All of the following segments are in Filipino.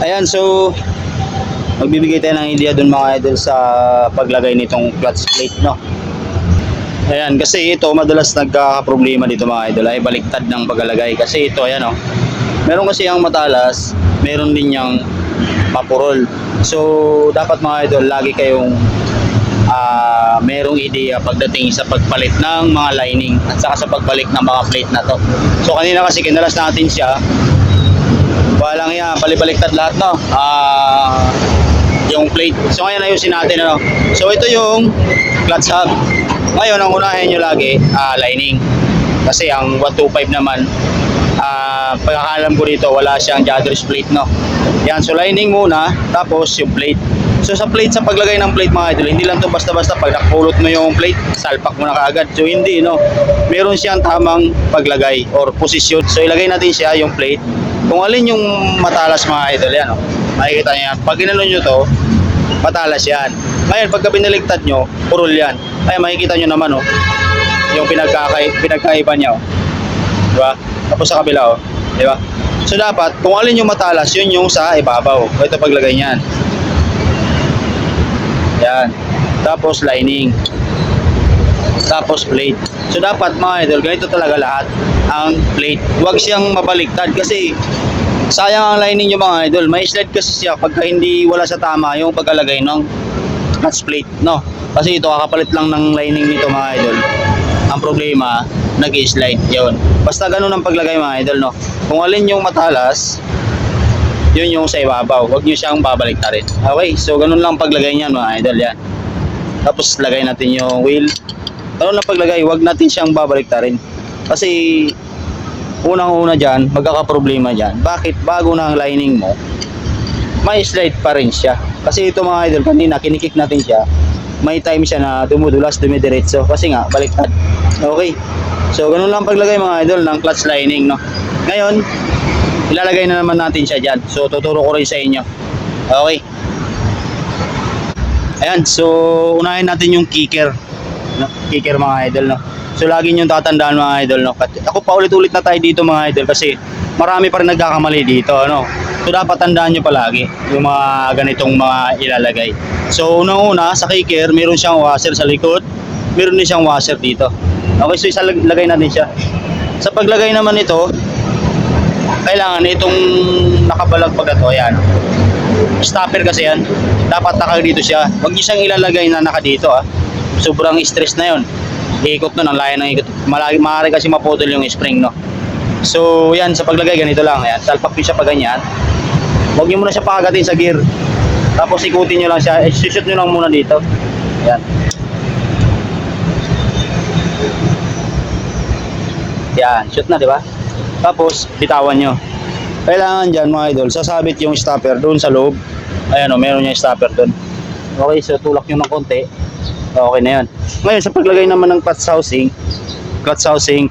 Ayan, so magbibigay tayo ng idea dun mga idol sa paglagay nitong clutch plate, no? Ayan, kasi ito madalas nagkakaproblema dito mga idol ay baliktad ng paglalagay. Kasi ito, ayan, oh. Meron kasi yung matalas, meron din yung mapurol. So dapat mga idol, lagi kayong merong ideya pagdating sa pagpalit ng mga lining at saka sa pagbalik ng mga plate na to. So kanina kasi kinalas natin siya, walang yan, balibaliktad lahat, no? Yung plate. So ngayon ayusin natin, ano? So ito yung clutch hub. Ngayon ang unahin nyo lagi, lining. Kasi ang 125 naman, pagkakalam ko dito wala siyang Jadros plate, no? Yan, so lining muna, tapos yung plate. So sa plate, sa paglagay ng plate mga idol, hindi lang to basta-basta pag nakapulot mo yung plate, salpak mo na kaagad. So hindi, no? Meron siyang tamang paglagay or posisyon. So ilagay natin siya yung plate. Kung alin yung matalas mga idol, yan, no? Makikita nyo yan. Pag ginano nyo to, matalas yan. Ngayon, pagka binaligtad nyo, purol yan. Ay, makikita nyo naman, oh, yung pinagkaiba niya, oh. Diba? Tapos sa kabila, oh. Diba? So dapat, kung alin yung matalas, yun yung sa ibabaw. Ito paglagay niyan. Yan. Tapos lining. Tapos plate. So dapat mga idol, ganito talaga lahat ang plate. Huwag siyang mabaliktad kasi sayang ang lining yung mga idol. May slide kasi siya pagka hindi wala sa tama yung pagkalagay ng clutch plate, no? Kasi ito kakapalit lang ng lining nito mga idol. Ang problema, nag-slide yun. Basta ganun ang paglagay mga idol, no? Kung alin yung matalas, yun yung sa ibabaw. Huwag nyo siyang babaliktarin. Okay, so ganun lang paglagay niyan mga idol, yan. Tapos lagay natin yung wheel. Ganun lang paglagay, huwag natin siyang babaliktarin. Kasi unang-una dyan, magkakaproblema dyan. Bakit? Bago na ang lining mo, may slide pa rin siya. Kasi ito mga idol, kanina kinikik natin siya, may time siya na dumudulas, dumidiretso. Kasi nga, baliktad. Okay. So, ganun lang paglagay mga idol ng clutch lining, no? Ngayon, ilalagay na naman natin siya dyan. So, tuturo ko rin sa inyo. Okay. Ayan, so, unahin natin yung kicker. No? Kicker mga idol, no? So lagi nyo tatandaan mga idol, no? Ako pa ulit-ulit na tayo dito mga idol kasi marami pa rin nagkakamali dito, ano? So dapat tandaan nyo palagi yung mga ganitong mga ilalagay. So unang-una sa kicker, meron siyang washer sa likod, meron din siyang washer dito. Okay, so isalagay natin siya. Sa paglagay naman ito, kailangan itong nakabalagpag na to, ayan. Stopper kasi yan, dapat naka dito siya. Huwag nyo siyang ilalagay na naka dito, ah. Sobrang stress na yon. Ikot nun, ang layo ng ikot. Maaari kasi maputol yung spring, no? So yan, sa paglagay ganito lang. Ayan, salpak nyo siya pa ganyan. Huwag nyo muna siya pakagatin sa gear. Tapos ikutin nyo lang siya. Shoot nyo lang muna dito. Ayan. Yan, shoot na, di ba? Tapos bitawan nyo. Kailangan dyan mga idol, sasabit yung stopper doon sa loob. Ayan, o, meron yung stopper doon. Okay, so tulak nyo ng konti. Okay na yan. Ngayon sa paglagay naman ng clutch housing, clutch housing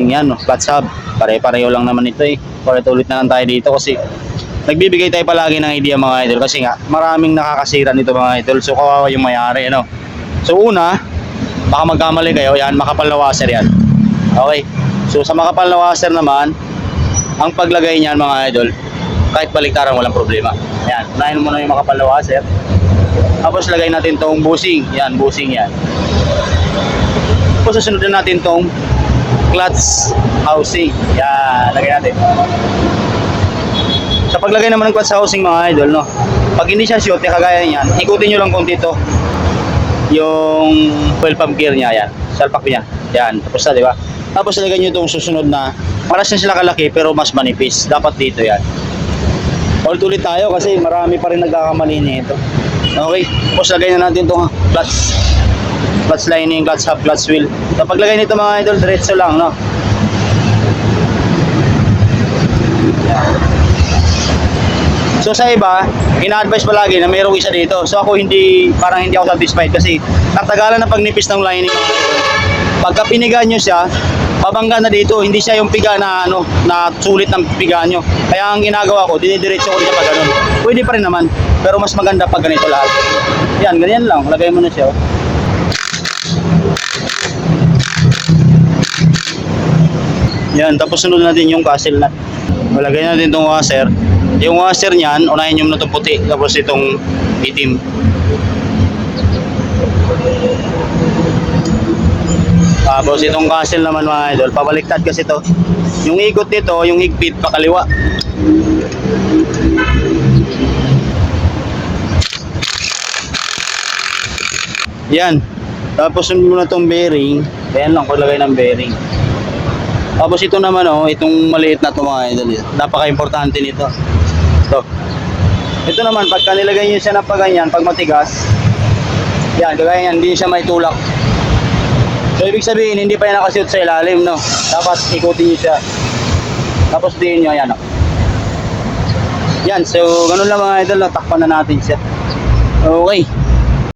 yan, no? Clutch hub, pare-pareho lang naman ito eh. Ulit na lang tayo dito kasi nagbibigay tayo palagi ng idea mga idol kasi nga maraming nakakasira nito mga idol. So kawawa yung mayari, ano? So una, baka magkamali kayo, yan, makapal na washer yan. Okay, so sa makapal na washer naman, ang paglagay niyan mga idol, kahit baliktaran walang problema. Yan, unahin mo na yung makapal na washer. Tapos lagay natin tong bushing. Yan, bushing yan. Tapos susunod na natin tong clutch housing. Yan, lagay natin. Sa paglagay naman ng clutch housing mga idol, no? Pag hindi siya shoot, kagaya niyan, ikutin nyo lang kung dito yung 12 pump gear niya, yan. Salpak niya. Yan, tapos na, di ba? Tapos lagay nyo itong susunod na, paras na sila kalaki pero mas manipis. Dapat dito yan. Ulit-ulit tayo kasi marami pa rin nagkakamali nito. Okay, tapos lagay na natin itong clutch lining, clutch hub, clutch wheel. So paglagay nito mga idol, diretso lang, no? So sa iba, ina-advise palagi na mayroong isa dito. So ako parang hindi ako satisfied kasi natagalan na pagnipis ng lining. Pagka pinigaan nyo siya, babangga na dito, hindi siya yung piga na na sulit ng piga nyo. Kaya ang ginagawa ko, dinidiretso ko siya pa ganun. Pwede pa rin naman, pero mas maganda pag ganito lahat. Yan, ganyan lang, lagay mo na siya. Yan, tapos sunod natin yung castle nut. Malagay natin itong washer. Yung washer niyan, unahin nyo muna itong puti, tapos itong itim. Tapos itong castle naman mga idol, pabaliktad kasi to. Yung ikot nito, yung higpit pakaliwa. Yan. Tapos sunod mo na itong bearing. Ayan lang, paglagay ng bearing. Tapos ito naman itong maliit na ito mga idol. Napaka-importante nito. Ito naman, pagka nilagay nyo siya na paganyan, pag matigas, yan, kagaya yan, hindi siya may tulak. So, ibig sabihin, hindi pa yan nakashoot sa ilalim, no? Dapat ikutin nyo siya. Tapos diin nyo, ayan, no? Yan, so, ganun lang mga idol, takpan na natin siya. Okay.